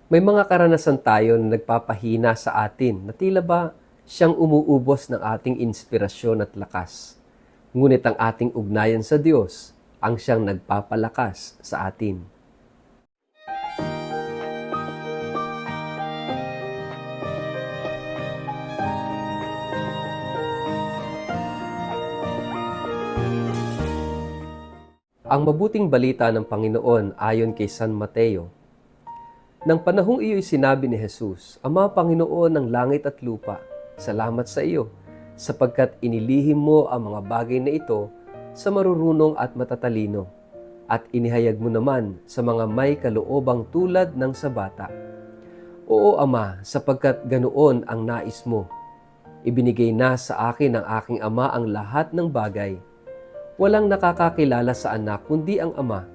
May mga karanasan tayo na nagpapahina sa atin na tila ba siyang umuubos ng ating inspirasyon at lakas. Ngunit ang ating ugnayan sa Diyos ang siyang nagpapalakas sa atin. Ang mabuting balita ng Panginoon ayon kay San Mateo. Nang panahong iyo'y sinabi ni Jesus, Ama Panginoon ng langit at lupa, salamat sa iyo, sapagkat inilihim mo ang mga bagay na ito sa marurunong at matatalino, at inihayag mo naman sa mga may kaloobang tulad ng sa bata. Oo Ama, sapagkat ganoon ang nais mo. Ibinigay na sa akin ng aking Ama ang lahat ng bagay. Walang nakakakilala sa anak kundi ang Ama,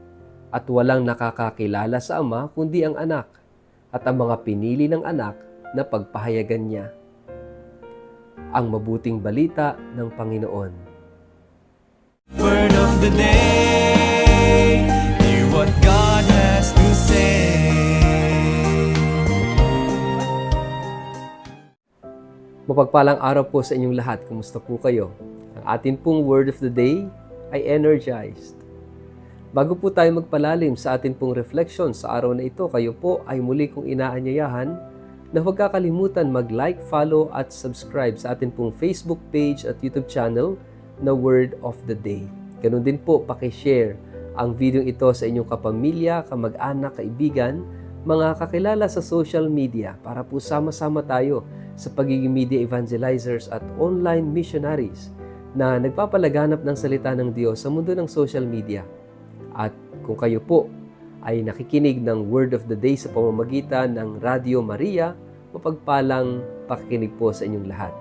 at walang nakakakilala sa Ama kundi ang anak, at ang mga pinili ng anak na pagpahayagan niya. Ang mabuting balita ng Panginoon. Word of the day, hear what God has to say. Mapagpalang araw po sa inyong lahat. Kumusta po kayo? Ang atin pong word of the day ay energized. Bago po tayo magpalalim sa atin pong reflection sa araw na ito, kayo po ay muli kong inaanyayahan na huwag kakalimutan mag-like, follow at subscribe sa atin pong Facebook page at YouTube channel na Word of the Day. Ganun din po, pakishare ang video ito sa inyong kapamilya, kamag-anak, kaibigan, mga kakilala sa social media para po sama-sama tayo sa pagiging media evangelizers at online missionaries na nagpapalaganap ng salita ng Diyos sa mundo ng social media. At kung kayo po ay nakikinig ng Word of the Day sa pamamagitan ng Radio Maria, mapagpalang pakikinig po sa inyong lahat.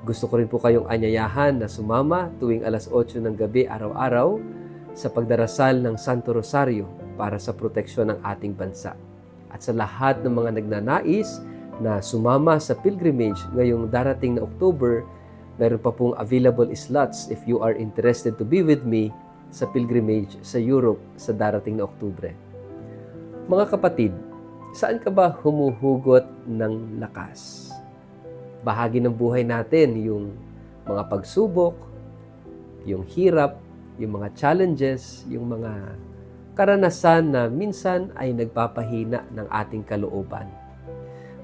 Gusto ko rin po kayong anyayahan na sumama tuwing alas 8 ng gabi araw-araw sa pagdarasal ng Santo Rosario para sa proteksyon ng ating bansa. At sa lahat ng mga nagnanais na sumama sa pilgrimage ngayong darating na October, meron pa pong available slots if you are interested to be with me sa pilgrimage sa Europe sa darating na Oktubre. Mga kapatid, saan ka ba humuhugot ng lakas? Bahagi ng buhay natin yung mga pagsubok, yung hirap, yung mga challenges, yung mga karanasan na minsan ay nagpapahina ng ating kalooban.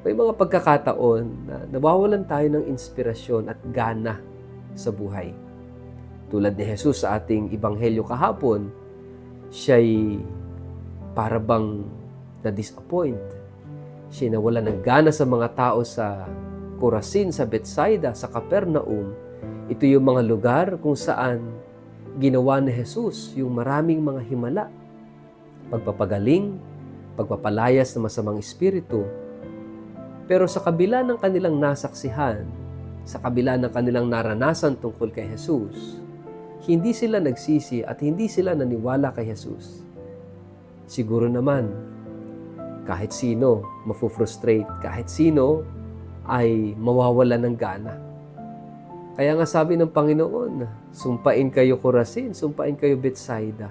May mga pagkakataon na nawawalan tayo ng inspirasyon at gana sa buhay. Tulad ni Jesus sa ating ebanghelyo kahapon, siya'y para bang na-disappoint. Siya'y nawala ng gana sa mga tao sa Corazin, sa Bethsaida, sa Capernaum. Ito yung mga lugar kung saan ginawa ni Jesus yung maraming mga himala, pagpapagaling, pagpapalayas ng masamang espiritu. Pero sa kabila ng kanilang nasaksihan, sa kabila ng kanilang naranasan tungkol kay Jesus, hindi sila nagsisi at hindi sila naniwala kay Jesus. Siguro naman, kahit sino mafufrustrate, kahit sino ay mawawala ng gana. Kaya nga sabi ng Panginoon, sumpain kayo Corazin, sumpain kayo Bethsaida.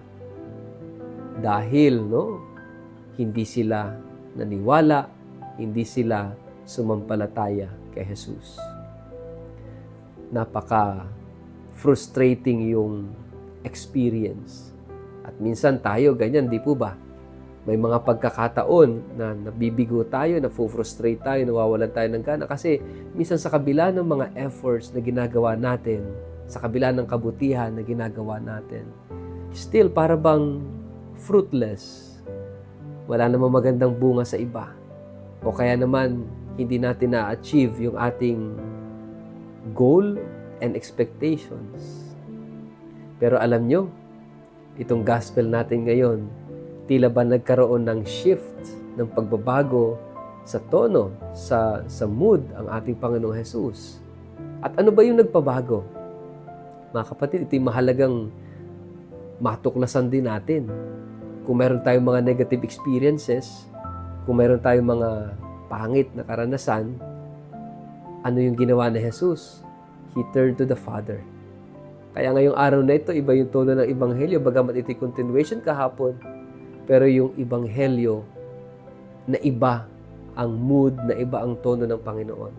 Dahil hindi sila naniwala, hindi sila sumampalataya kay Jesus. Napaka-frustrating yung experience. At minsan tayo ganyan, di po ba? May mga pagkakataon na nabibigo tayo, na-frustrate tayo, nawawalan tayo ng gana kasi minsan sa kabila ng mga efforts na ginagawa natin, sa kabila ng kabutihan na ginagawa natin, still para bang fruitless. Wala namang magandang bunga sa iba. O kaya naman, hindi natin na-achieve yung ating goal and expectations. Pero alam nyo, itong gospel natin ngayon, tila ba nagkaroon ng shift, ng pagbabago sa tono, sa mood ang ating Panginoong Jesus. At ano ba yung nagpabago? Mga kapatid, ito yung mahalagang matuklasan din natin. Kung meron tayong mga negative experiences, kung meron tayong mga pangit na karanasan, ano yung ginawa ni Jesus? He turned to the Father. Kaya ngayong araw na ito, iba yung tono ng Ebanghelyo, bagamat ito'y continuation kahapon. Pero yung Ebanghelyo na iba ang mood, na iba ang tono ng Panginoon.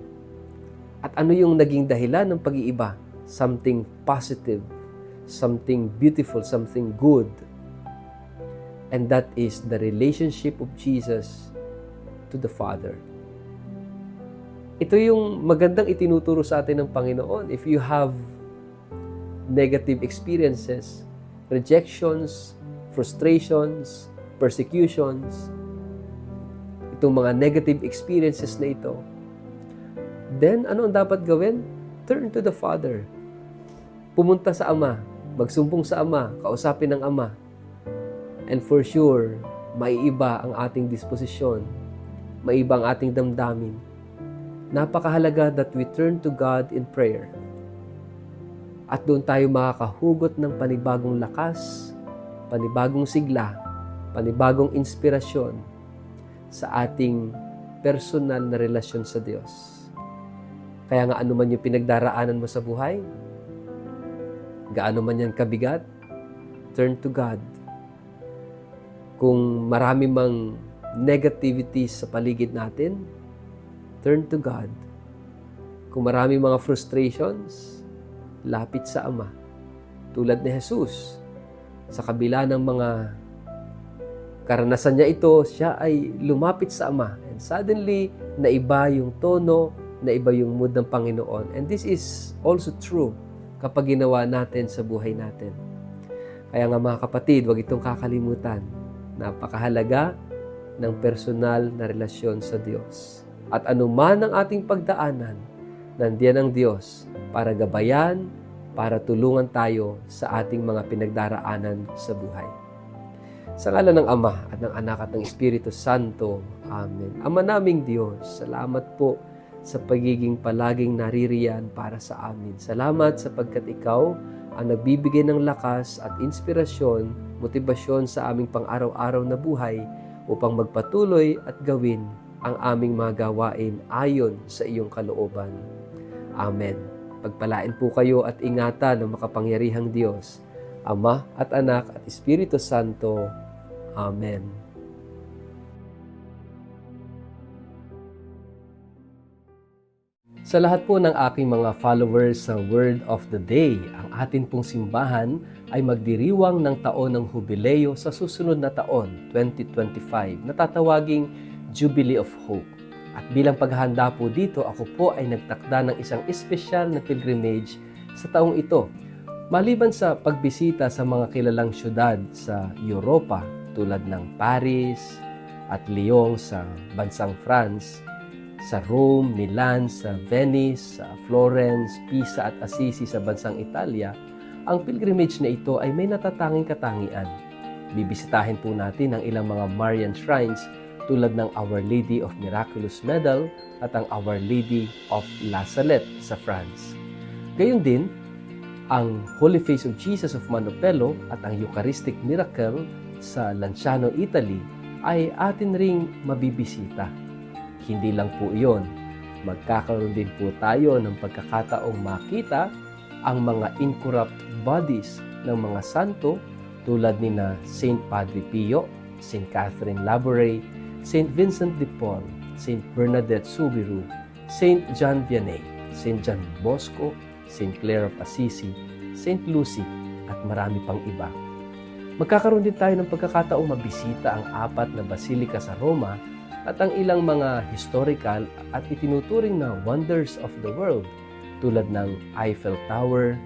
At ano yung naging dahilan ng pag-iiba? Something positive, something beautiful, something good. And that is the relationship of Jesus to the Father. Ito yung magandang itinuturo sa atin ng Panginoon. If you have negative experiences, rejections, frustrations, persecutions, itong mga negative experiences na ito, then ano ang dapat gawin? Turn to the Father. Pumunta sa Ama, magsumbong sa Ama, kausapin ng Ama. And for sure, maiiba ang ating disposisyon, maiiba ang ating damdamin. Napakahalaga that we turn to God in prayer. At doon tayo makakahugot ng panibagong lakas, panibagong sigla, panibagong inspirasyon sa ating personal na relasyon sa Diyos. Kaya nga ano man yung pinagdaraanan mo sa buhay, gaano man yan kabigat, turn to God. Kung marami mang negativity sa paligid natin, turn to God. Kung marami mga frustrations, lapit sa Ama. Tulad ni Jesus, sa kabila ng mga karanasan niya ito, siya ay lumapit sa Ama. And suddenly, naiba yung tono, naiba yung mood ng Panginoon. And this is also true kapag ginawa natin sa buhay natin. Kaya nga mga kapatid, huwag itong kakalimutan. Napakahalaga ng personal na relasyon sa Diyos. At anuman ang ating pagdaanan, nandiyan ang Diyos para gabayan, para tulungan tayo sa ating mga pinagdaraanan sa buhay. Sa ngalan ng Ama at ng Anak at ng Espiritu Santo. Amen. Ama naming Diyos, salamat po sa pagiging palaging naririyan para sa amin. Salamat sapagkat Ikaw ang nagbibigay ng lakas at inspirasyon, motibasyon sa aming pang-araw-araw na buhay upang magpatuloy at gawin ang aming mga gawain ayon sa iyong kalooban. Amen. Pagpalain po kayo at ingatan ng makapangyarihang Diyos, Ama at Anak at Espiritu Santo. Amen. Sa lahat po ng aking mga followers sa Word of the Day, ang atin pong simbahan ay magdiriwang ng taon ng Hubileo sa susunod na taon, 2025, na tatawaging Jubilee of Hope. At bilang paghahanda po dito, ako po ay nagtakda ng isang espesyal na pilgrimage sa taong ito. Maliban sa pagbisita sa mga kilalang syudad sa Europa tulad ng Paris at Lyon sa bansang France, sa Rome, Milan, sa Venice, sa Florence, Pisa at Assisi sa bansang Italia, ang pilgrimage na ito ay may natatanging katangian. Bibisitahin po natin ang ilang mga Marian shrines tulad ng Our Lady of Miraculous Medal at ang Our Lady of La Salette sa France. Gayon din, ang Holy Face of Jesus of Manopello at ang Eucharistic Miracle sa Lanciano, Italy ay atin ring mabibisita. Hindi lang po iyon, magkakaroon din po tayo ng pagkakataong makita ang mga incorrupt bodies ng mga santo tulad ni na Saint Padre Pio, Saint Catherine Labouré, Saint Vincent de Paul, Saint Bernadette Soubirous, Saint John Vianney, Saint John Bosco, Saint Clare of Assisi, Saint Lucy, at marami pang iba. Magkakaroon din tayo ng pagkakataong mabisita ang 4 na basilika sa Roma at ang ilang mga historical at itinuturing na wonders of the world tulad ng Eiffel Tower,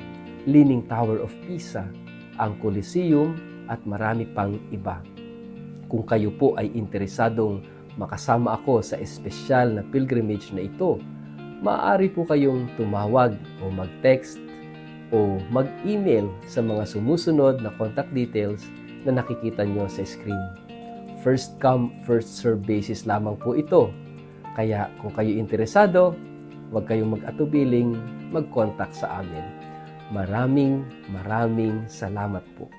Leaning Tower of Pisa, ang Colosseum at marami pang iba. Kung kayo po ay interesadong makasama ako sa espesyal na pilgrimage na ito, maaari po kayong tumawag o mag-text o mag-email sa mga sumusunod na contact details na nakikita nyo sa screen. First come, first serve basis lamang po ito. Kaya kung kayo interesado, huwag kayong mag-atubiling mag-contact sa amin. Maraming salamat po.